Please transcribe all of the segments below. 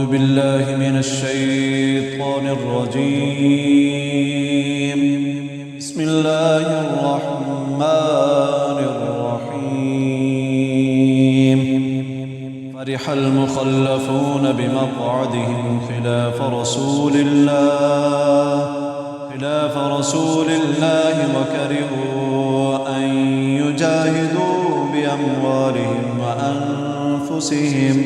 أعوذ بالله من الشيطان الرجيم. بسم الله الرحمن الرحيم. فرح المخلفون بمقعدهم خلاف رسول الله وكرهوا أن يجاهدوا بأموالهم وأنفسهم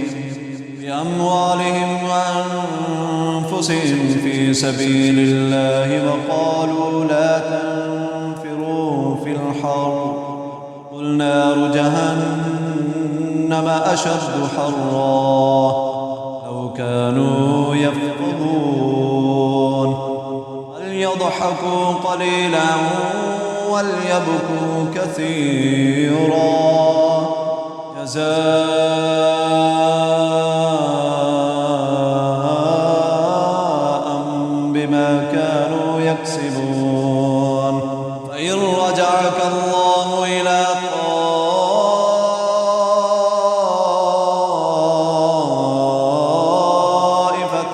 في سبيل الله وقالوا لا تنفروا في الحر قل نار جهنم أشد حرا لو كانوا يفقهون فليضحكوا قليلا وليبكوا كثيرا جزاء بما كانوا يكسبون. فإن رجعك الله إلى طائفة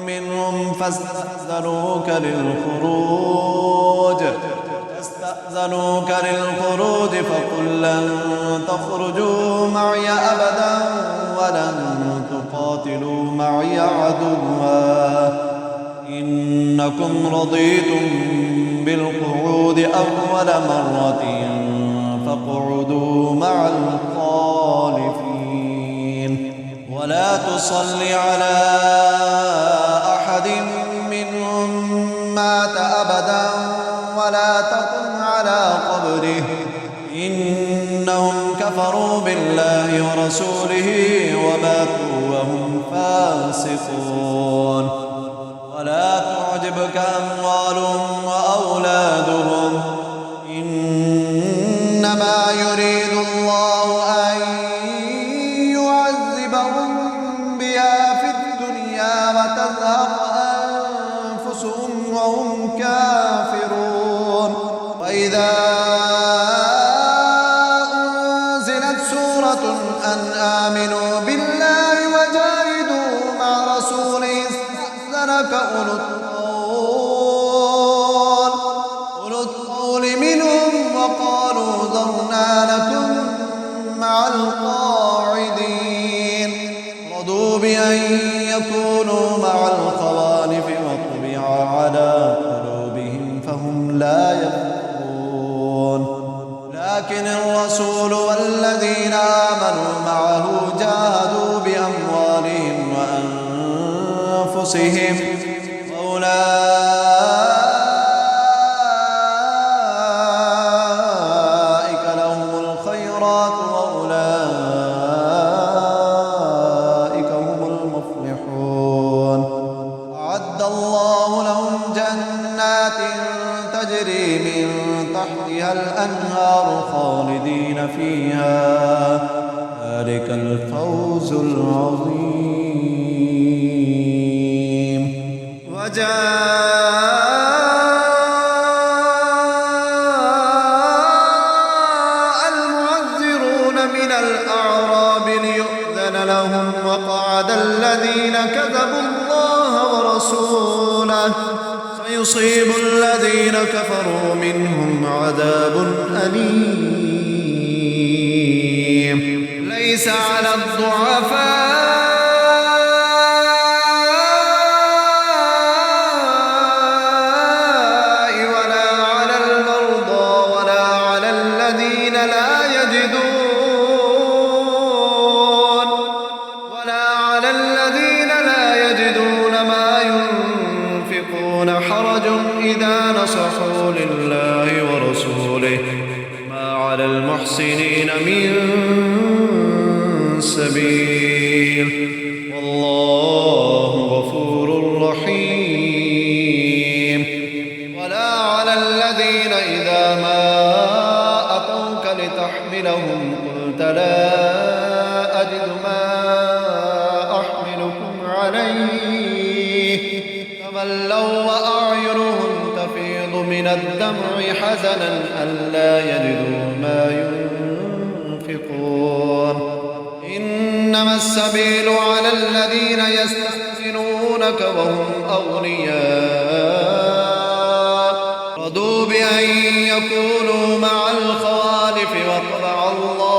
منهم فاستأذنوك للخروج فقل لن تخرجوا معي أبدا ولن تقاتلوا معي عدوا إنكم رضيتم بالقعود أول مرة فاقعدوا مع الخالفين ولا تصل على أحد منهم مات أبدا ولا تقم على قبره إنهم كفروا بالله ورسوله وماتوا وهم فاسقون. ولا تعجبك أموالهم وأولادهم إنما يريد الله أن يعذبهم بها في الدنيا وتزهق أنفسهم وهم كافرون. وإذا أنزلت سورة أن آمنوا بالله وجاهدوا مع رسوله استأذنك أولو الطول منهم وقالوا ذرنا لكم مع القاعدين رضوا بأن يكونوا مع الخوالف وطبع على قلوبهم فهم لا يفقهون. لكن الرسول والذين آمنوا معه جاهدوا بأموالهم وأنفسهم وأولئك لهم الخيرات وأولئك هم المفلحون. أعد الله لهم جنات تجري من تحتها الأنهار خالدين فيها ذلك الفوز العظيم. وجاء المعذرون من الأعراب ليؤذن لهم وقعد الذين كذبوا الله ورسوله سيصيب الذين كفروا منهم عذاب أليم. ليس على الضعفاء ولا على المرضى ولا على الذين لا يجدون ما ينفقون حرج إذا نصحوا لله ورسوله ما على المحسنين من سبيل والله غفور رحيم. ولا على الذين إذا ما أتوك لتحملهم قلت لا أجد ما أحملكم عليه تولوا وأعينهم تفيض من الدمع حزنا ألا يجدوا ما ينفقون. إنما السبيل على الذين يستأذنونك وهم أغنياء رضوا بأن يكونوا مع الخوالف وطبع الله